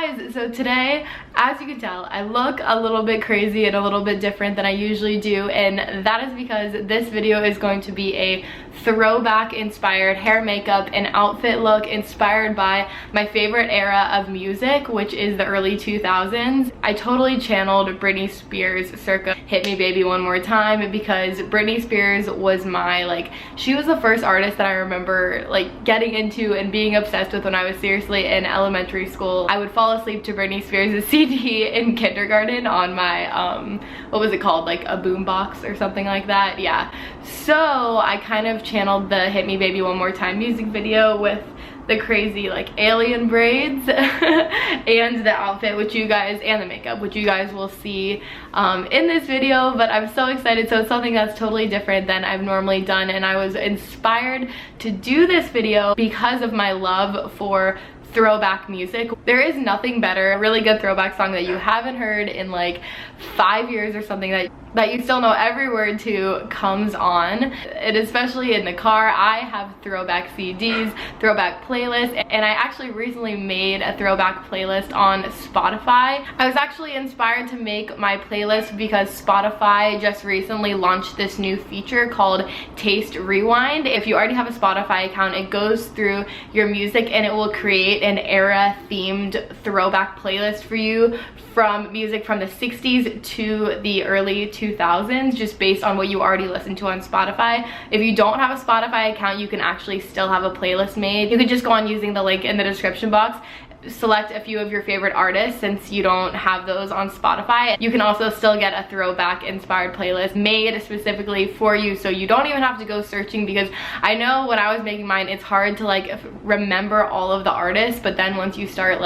guys, so today, as you can tell, I look a little bit crazy and a little bit different than I usually do, and that is because this video is going to be a throwback inspired hair, makeup, and outfit look inspired by my favorite era of music, which is the early 2000s. I totally channeled Britney Spears circa Hit Me Baby One More Time, because Britney Spears was my, she was the first artist that I remember getting into and being obsessed with when I was seriously in elementary school. I would fall asleep to Britney Spears' CD in kindergarten on my, what was it called, like a boom box or something like that, yeah. So I kind of channeled the Hit Me Baby One More Time music video with the crazy alien braids and the outfit, which you guys, and the makeup, which you guys will see in this video. But I'm so excited. So it's something that's totally different than I've normally done, and I was inspired to do this video because of my love for throwback music. There is nothing better, a really good throwback song that you haven't heard in 5 years or something, that you still know every word to comes on. And especially in the car, I have throwback CDs, throwback playlists, and I actually recently made a throwback playlist on Spotify. I was actually inspired to make my playlist because Spotify just recently launched this new feature called Taste Rewind. If you already have a Spotify account, it goes through your music and it will create an era themed throwback playlist for you, from music from the 60s to the early 2000s, just based on what you already listen to on Spotify. If you don't have a Spotify account, you can actually still have a playlist made. You could just go on using the link in the description box, select a few of your favorite artists since you don't have those on Spotify. You can also still get a throwback inspired playlist made specifically for you, so you don't even have to go searching, because I know when I was making mine, it's hard to remember all of the artists, but then once you start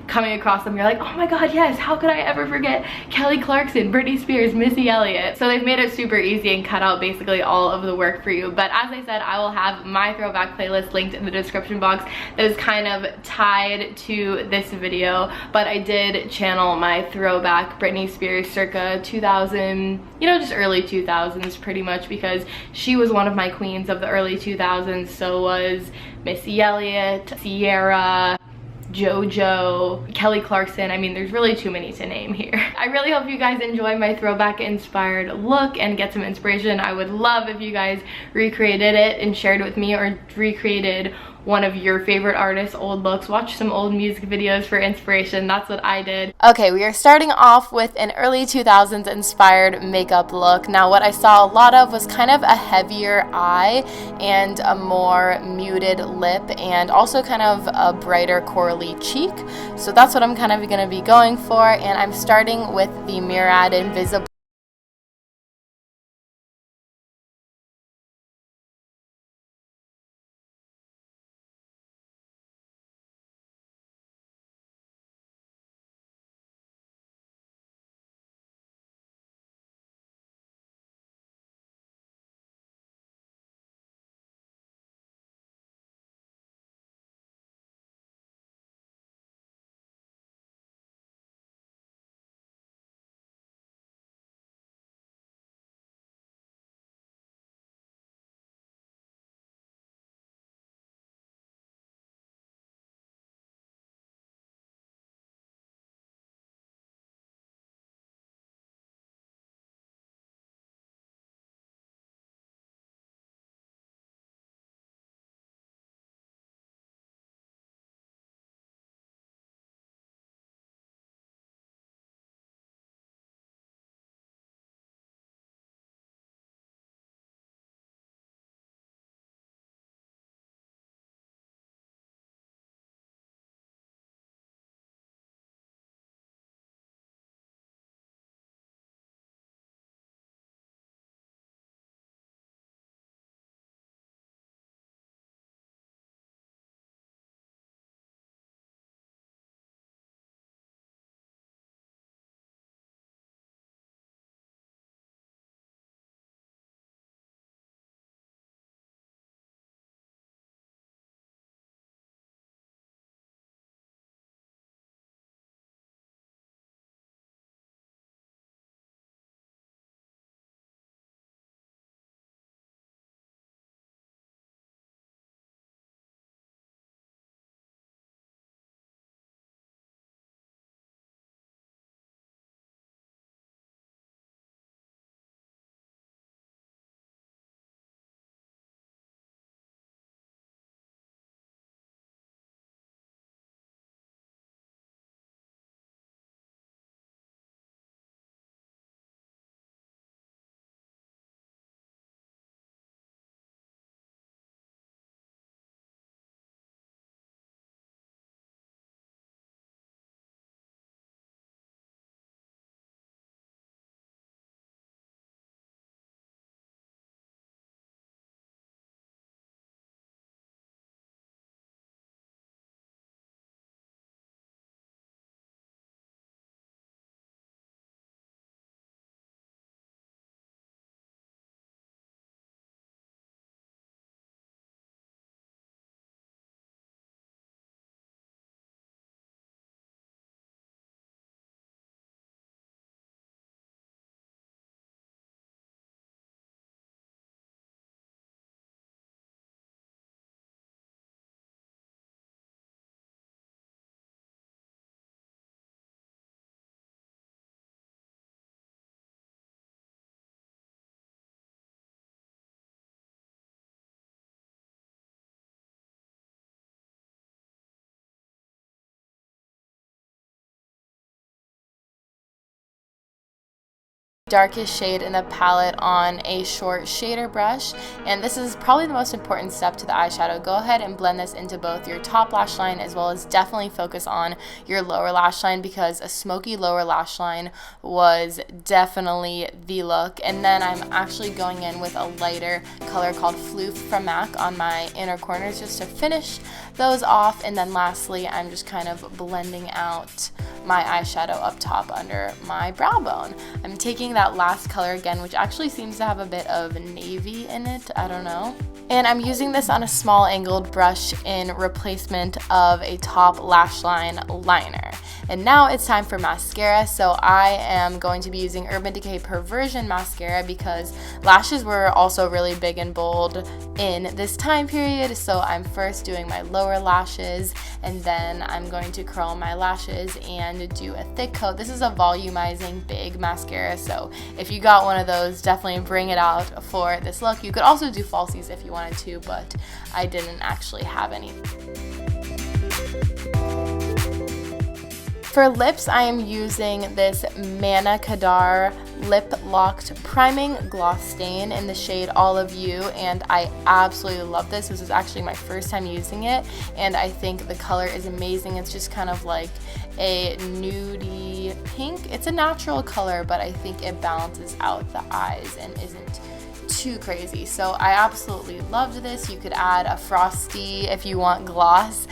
coming across them, you're like, oh my god, yes, how could I ever forget Kelly Clarkson, Britney Spears, Missy Elliott. So they've made it super easy and cut out basically all of the work for you. But as I said, I will have my throwback playlist linked in the description box that is kind of tied to this video, but I did channel my throwback Britney Spears circa 2000, just early 2000s pretty much, because she was one of my queens of the early 2000s. So was Missy Elliott, Sierra, JoJo, Kelly Clarkson. I mean, there's really too many to name here. I really hope you guys enjoy my throwback inspired look and get some inspiration. I would love if you guys recreated it and shared it with me, or recreated one of your favorite artists' old looks. Watch some old music videos for inspiration. That's what I did. Okay, we are starting off with an early 2000s inspired makeup look. Now, what I saw a lot of was kind of a heavier eye and a more muted lip, and also kind of a brighter corally cheek. So that's what I'm kind of going to be going for, and I'm starting with the Murad Invisible darkest shade in the palette on a short shader brush, and this is probably the most important step to the eyeshadow. Go ahead and blend this into both your top lash line as well as definitely focus on your lower lash line, because a smoky lower lash line was definitely the look. And then I'm actually going in with a lighter color called Floof from MAC on my inner corners just to finish those off. And then lastly, I'm just kind of blending out my eyeshadow up top under my brow bone. I'm taking that last color again, which actually seems to have a bit of navy in it, I don't know. And I'm using this on a small angled brush in replacement of a top lash line liner. And now it's time for mascara. So I am going to be using Urban Decay Perversion mascara because lashes were also really big and bold in this time period. So I'm first doing my lower lashes, and then I'm going to curl my lashes and do a thick coat. This is a volumizing big mascara, so if you got one of those, definitely bring it out for this look. You could also do falsies if you wanted to, but I didn't actually have any. For lips, I am using this Manna Kadar Lip Locked Priming Gloss Stain in the shade All of You, and I absolutely love this. This is actually my first time using it, and I think the color is amazing. It's just kind of like a nudie pink. It's a natural color, but I think it balances out the eyes and isn't too crazy. So I absolutely loved this. You could add a frosty if you want gloss.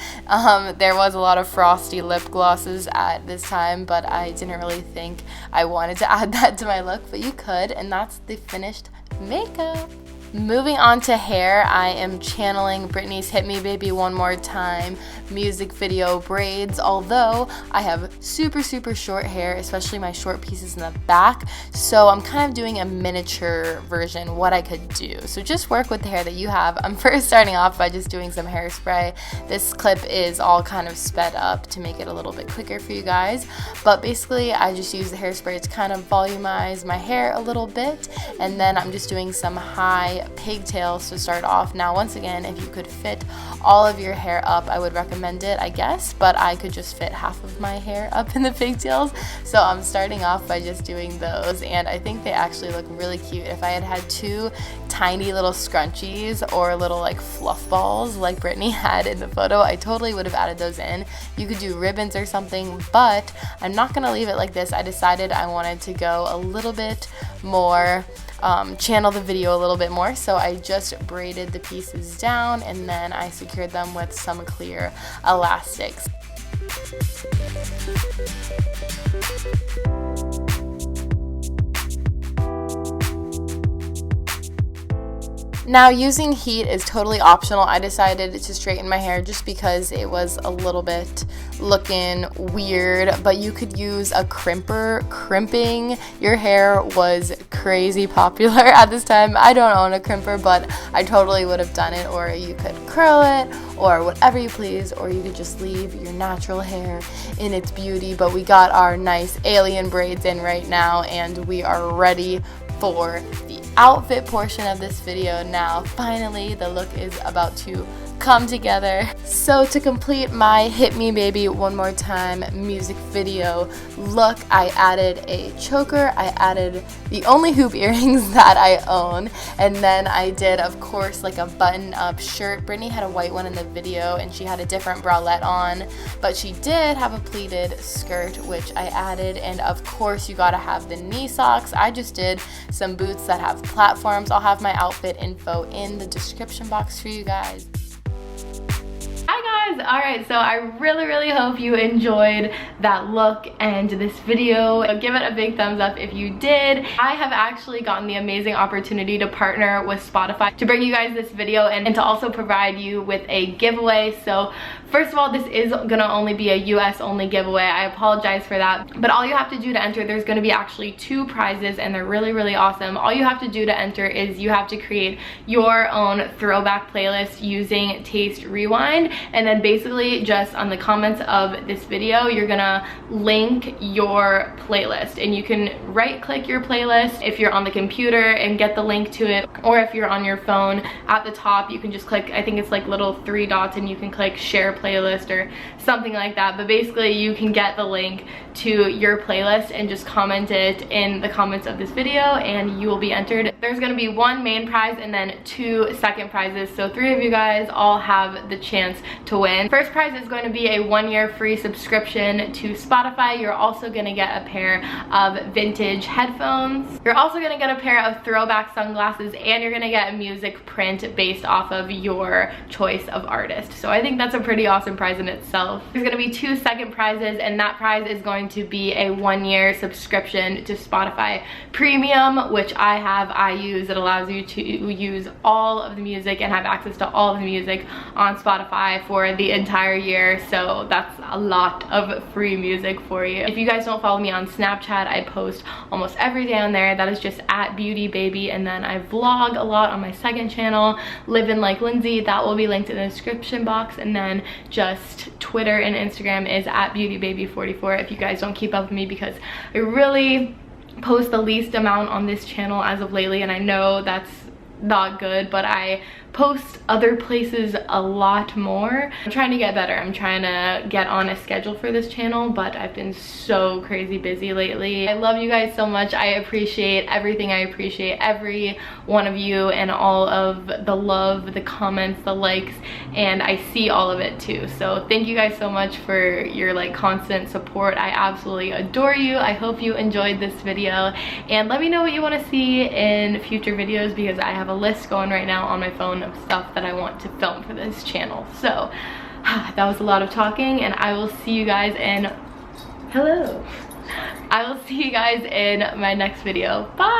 There was a lot of frosty lip glosses at this time, but I didn't really think I wanted to add that to my look, but you could, and that's the finished makeup. Moving on to hair, I am channeling Britney's Hit Me Baby One More Time music video braids, although I have super short hair, especially my short pieces in the back, so I'm kind of doing a miniature version, what I could do. So just work with the hair that you have. I'm first starting off by just doing some hairspray. This clip is all kind of sped up to make it a little bit quicker for you guys, but basically I just use the hairspray to kind of volumize my hair a little bit, and then I'm just doing some high pigtails to start off. Now once again, if you could fit all of your hair up, I would recommend it, I guess, but I could just fit half of my hair up in the pigtails, so I'm starting off by just doing those, and I think they actually look really cute. If I had had two tiny little scrunchies or little like fluff balls like Britney had in the photo, I totally would have added those in. You could do ribbons or something, but I'm not gonna leave it like this. I decided I wanted to go a little bit more, channel the video a little bit more, so I just braided the pieces down and then I secured them with some clear elastics. Now, using heat is totally optional. I decided to straighten my hair just because it was a little bit looking weird, but you could use a crimper. Crimping your hair was crazy popular at this time. I don't own a crimper, but I totally would have done it, or you could curl it or whatever you please, or you could just leave your natural hair in its beauty. But we got our nice alien braids in right now, and we are ready for the outfit portion of this video. Now finally the look is about to come together. So to complete my Hit Me Baby One More Time music video look, I added a choker, I added the only hoop earrings that I own, and then I did, of course, like a button-up shirt. Britney had a white one in the video and she had a different bralette on, but she did have a pleated skirt, which I added, and of course you gotta have the knee socks. I just did some boots that have platforms. I'll have my outfit info in the description box for you guys. Hi guys! Alright, so I really hope you enjoyed that look and this video. Give it a big thumbs up if you did. I have actually gotten the amazing opportunity to partner with Spotify to bring you guys this video and to also provide you with a giveaway. So first of all, this is gonna only be a US only giveaway. I apologize for that, but all you have to do to enter, there's gonna be actually 2 prizes and they're really awesome. All you have to do to enter is you have to create your own throwback playlist using Taste Rewind, and then then basically just on the comments of this video, you're gonna link your playlist, and you can right click your playlist if you're on the computer and get the link to it, or if you're on your phone, at the top you can just click, I think it's like little 3 dots, and you can click share playlist or something like that. But basically you can get the link to your playlist and just comment it in the comments of this video, and you will be entered. There's gonna be 1 main prize and then 2 second prizes, so 3 of you guys all have the chance to win. First prize is going to be a 1-year free subscription to Spotify. You're also gonna get a pair of vintage headphones. You're also gonna get a pair of throwback sunglasses, and you're gonna get a music print based off of your choice of artist. So I think that's a pretty awesome prize in itself. There's gonna be 2 second prizes, and that prize is going to be a 1-year subscription to Spotify Premium, which I use. It allows you to use all of the music and have access to all of the music on Spotify for the entire year. So that's a lot of free music for you. If you guys don't follow me on Snapchat, I post almost every day on there. That is just at beautybaby, and then I vlog a lot on my second channel, Living Like Lindsay. That will be linked in the description box, and then just Twitter and Instagram is at beautybaby44 if you guys don't keep up with me, because I really post the least amount on this channel as of lately, and I know that's not good, but I post other places a lot more. I'm trying to get better. I'm trying to get on a schedule for this channel, but I've been so crazy busy lately. I love you guys so much. I appreciate everything. I appreciate every one of you and all of the love, the comments, the likes, and I see all of it too. So thank you guys so much for your like constant support. I absolutely adore you. I hope you enjoyed this video, and let me know what you want to see in future videos, because I have a list going right now on my phone of stuff that I want to film for this channel. So that was a lot of talking, and I will see you guys in I will see you guys in my next video. Bye.